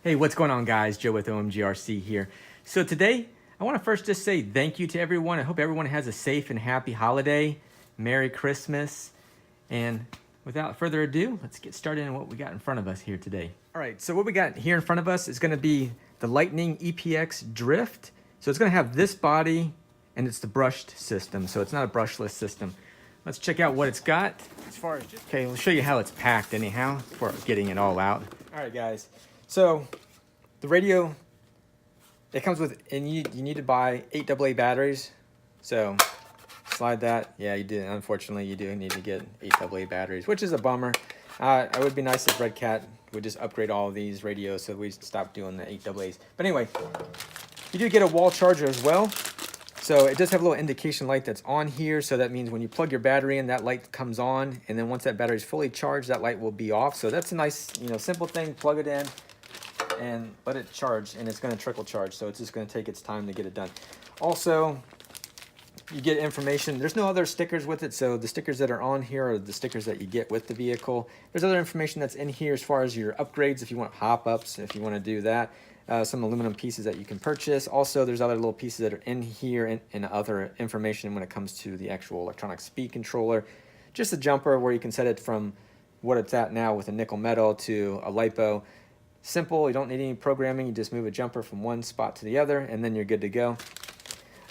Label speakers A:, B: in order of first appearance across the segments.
A: Hey, what's going on, guys? Joe with OMGRC here. So today, I want to first just say thank you to everyone. I hope everyone has a safe and happy holiday. Merry Christmas. And without further ado, let's get started on what we got in front of us here today. All right, so what we got here in front of us is going to be the Lightning EPX Drift. So it's going to have this body, and it's the brushed system. So it's not a brushless system. Let's check out what it's got. As far as okay, we'll show you how it's packed anyhow before getting it all out. All right, guys. So the radio, it comes with, and you need to buy 8 AA batteries. So slide that. Yeah, you do. Unfortunately, you do need to get 8 AA batteries, which is a bummer. It would be nice if Redcat would just upgrade all of these radios so we stop doing the 8 AA's. But anyway, you do get a wall charger as well. So it does have a little indication light that's on here. So that means when you plug your battery in, that light comes on. And then once that battery is fully charged, that light will be off. So that's a nice, simple thing. Plug it in and let it charge, and it's going to trickle charge. So it's just going to take its time to get it done. Also, you get information. There's no other stickers with it. So the stickers that are on here are the stickers that you get with the vehicle. There's other information that's in here as far as your upgrades, if you want hop-ups, if you want to do that. Some aluminum pieces that you can purchase. Also, there's other little pieces that are in here and other information when it comes to the actual electronic speed controller. Just a jumper where you can set it from what it's at now with a nickel metal to a LiPo. Simple, you don't need any programming. You just move a jumper from one spot to the other, and then you're good to go.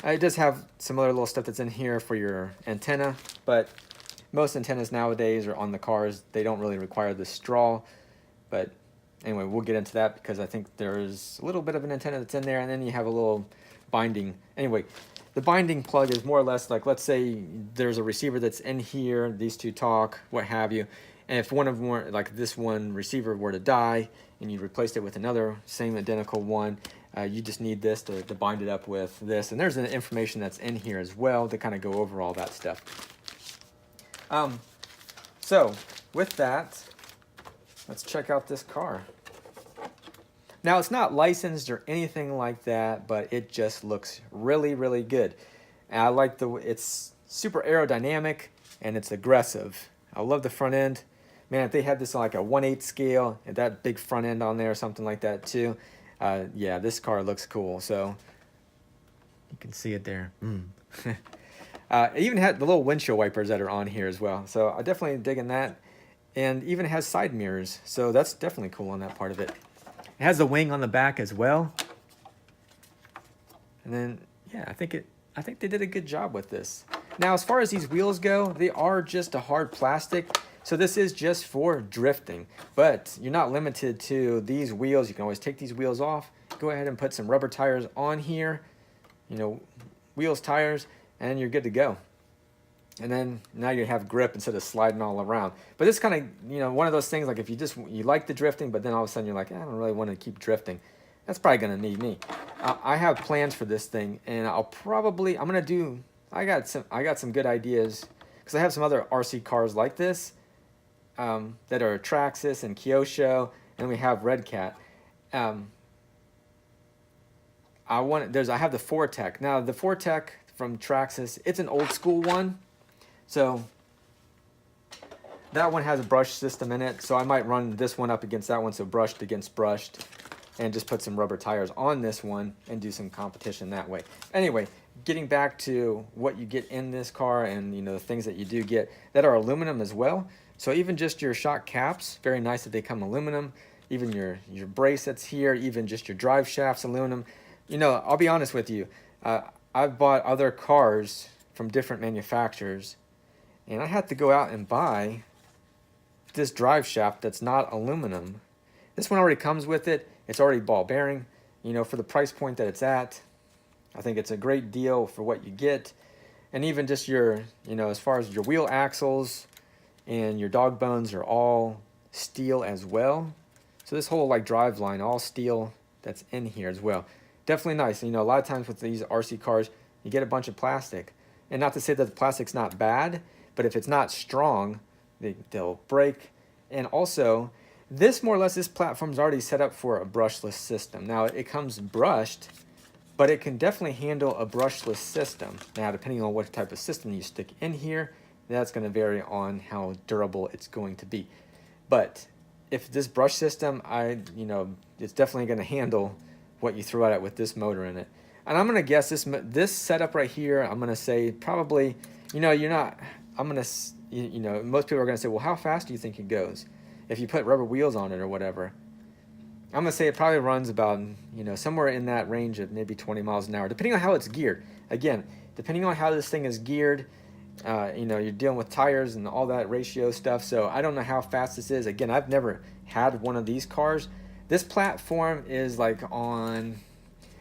A: It does have some other little stuff that's in here for your antenna, but most antennas nowadays are on the cars. They don't really require the straw, but anyway, we'll get into that because I think there's a little bit of an antenna that's in there, and then you have a little binding. Anyway, the binding plug is more or less like, let's say there's a receiver that's in here, these two talk, what have you, and if one of them were, like this one receiver were to die, and you replaced it with another same identical one, you just need this to bind it up with this. And there's the information that's in here as well to kind of go over all that stuff. So with that, let's check out this car. Now, it's not licensed or anything like that, but it just looks really, really good. And I like it's super aerodynamic and it's aggressive. I love the front end. Man, if they had this on like a 1/8 scale and that big front end on there or something like that too, yeah, this car looks cool. So you can see it there. It even had the little windshield wipers that are on here as well. So I definitely digging that. And even has side mirrors. So that's definitely cool on that part of it. It has the wing on the back as well. And then, yeah, I think they did a good job with this. Now, as far as these wheels go, they are just a hard plastic. So this is just for drifting, but you're not limited to these wheels. You can always take these wheels off, go ahead and put some rubber tires on here, wheels, tires, and you're good to go. And then now you have grip instead of sliding all around. But this kind of, one of those things, like if you like the drifting, but then all of a sudden you're like, I don't really want to keep drifting. That's probably going to need me. I have plans for this thing, and I got some good ideas, because I have some other RC cars like this that are Traxxas and Kyosho, and we have Redcat. I have the Fortec. Now, the Fortec from Traxxas, it's an old school one. So that one has a brush system in it. So I might run this one up against that one. So brushed against brushed, and just put some rubber tires on this one and do some competition that way. Anyway, getting back to what you get in this car and the things that you do get that are aluminum as well. So even just your shock caps, very nice that they come aluminum. Even your brace that's here, even just your drive shafts aluminum. I'll be honest with you. I've bought other cars from different manufacturers, and I had to go out and buy this drive shaft that's not aluminum. This one already comes with it. It's already ball bearing. For the price point that it's at, I think it's a great deal for what you get. And even just your, as far as your wheel axles and your dog bones are all steel as well. So this whole drive line, all steel that's in here as well. Definitely nice. A lot of times with these RC cars, you get a bunch of plastic. And not to say that the plastic's not bad, but if it's not strong, they'll break. And also, this platform's already set up for a brushless system. Now, it comes brushed, but it can definitely handle a brushless system. Now, depending on what type of system you stick in here, that's going to vary on how durable it's going to be. But if this brush system, it's definitely going to handle what you throw at it with this motor in it. And I'm going to guess this setup right here, I'm going to say probably, most people are going to say, well, how fast do you think it goes if you put rubber wheels on it or whatever? I'm going to say it probably runs about, somewhere in that range of maybe 20 miles an hour, depending on how it's geared. Again, depending on how this thing is geared, you're dealing with tires and all that ratio stuff. So I don't know how fast this is. Again, I've never had one of these cars. This platform is like on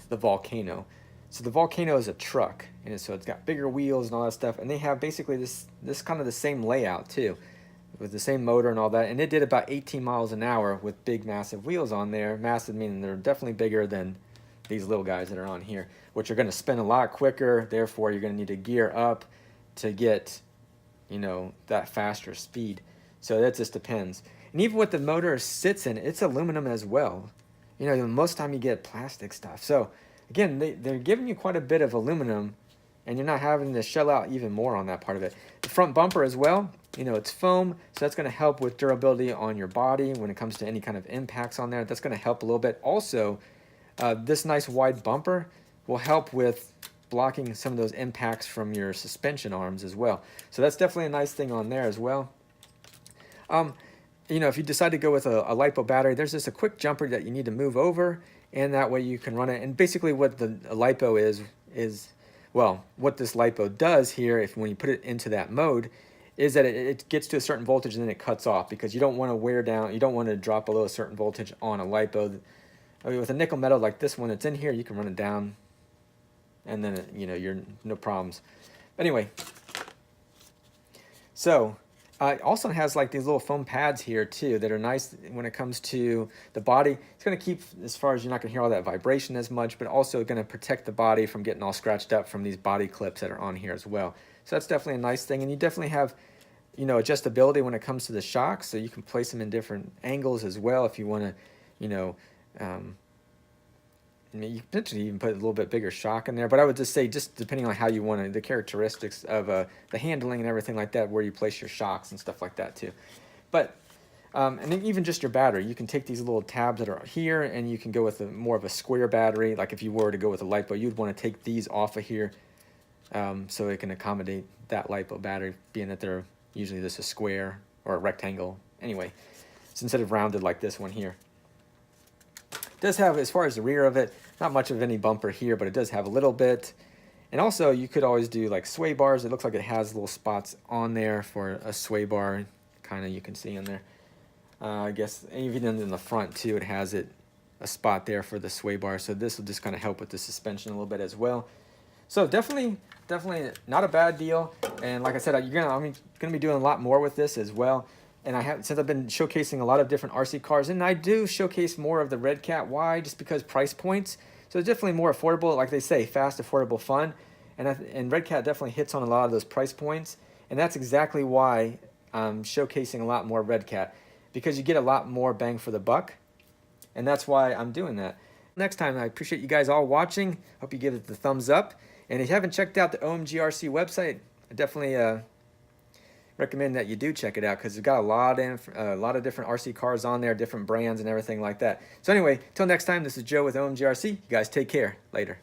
A: the Volcano. So the Volcano is a truck, and so it's got bigger wheels and all that stuff. And they have basically this kind of the same layout too, with the same motor and all that. And it did about 18 miles an hour with big, massive wheels on there. Massive meaning they're definitely bigger than these little guys that are on here, which are going to spin a lot quicker. Therefore, you're going to need to gear up to get, that faster speed. So that just depends. And even what the motor sits in, it's aluminum as well. Most of the time you get plastic stuff. So again, they're giving you quite a bit of aluminum, and you're not having to shell out even more on that part of it. The front bumper as well, it's foam, so that's going to help with durability on your body when it comes to any kind of impacts on there. That's going to help a little bit. Also, this nice wide bumper will help with blocking some of those impacts from your suspension arms as well. So that's definitely a nice thing on there as well. If you decide to go with a LiPo battery, there's just a quick jumper that you need to move over, and that way you can run it. And basically what the LiPo is, well, what this LiPo does here, when you put it into that mode, is that it gets to a certain voltage and then it cuts off, because you don't want to wear down, you don't want to drop below a certain voltage on a LiPo. With a nickel metal like this one that's in here, you can run it down, and then you're no problems. Anyway, so it also has like these little foam pads here too that are nice when it comes to the body. It's going to keep, as far as you're not going to hear all that vibration as much, but also going to protect the body from getting all scratched up from these body clips that are on here as well. So that's definitely a nice thing. And you definitely have, adjustability when it comes to the shocks, so you can place them in different angles as well if you want to, you potentially even put a little bit bigger shock in there, but I would just say, just depending on how you want to, the characteristics of the handling and everything like that, where you place your shocks and stuff like that too. But and then even just your battery, you can take these little tabs that are here, and you can go with more of a square battery. Like if you were to go with a LiPo, you'd want to take these off of here, so it can accommodate that LiPo battery, being that they're usually just a square or a rectangle anyway. So instead of rounded like this one here. It does have, as far as the rear of it, not much of any bumper here, but it does have a little bit. And also, you could always do like sway bars. It looks like it has little spots on there for a sway bar, kind of, you can see in there. I guess even in the front too, it has a spot there for the sway bar. So this will just kind of help with the suspension a little bit as well. So definitely not a bad deal. And like I said, I'm gonna be doing a lot more with this as well. And since I've been showcasing a lot of different RC cars, and I do showcase more of the Redcat. Why? Just because price points. So it's definitely more affordable, like they say, fast, affordable, fun. And Redcat definitely hits on a lot of those price points. And that's exactly why I'm showcasing a lot more Redcat, because you get a lot more bang for the buck. And that's why I'm doing that. Next time, I appreciate you guys all watching. Hope you give it the thumbs up. And if you haven't checked out the OMGRC website, I definitely recommend that you do check it out, because it's got a lot of different RC cars on there, different brands and everything like that. So anyway, till next time, this is Joe with OMGRC. You guys take care. Later.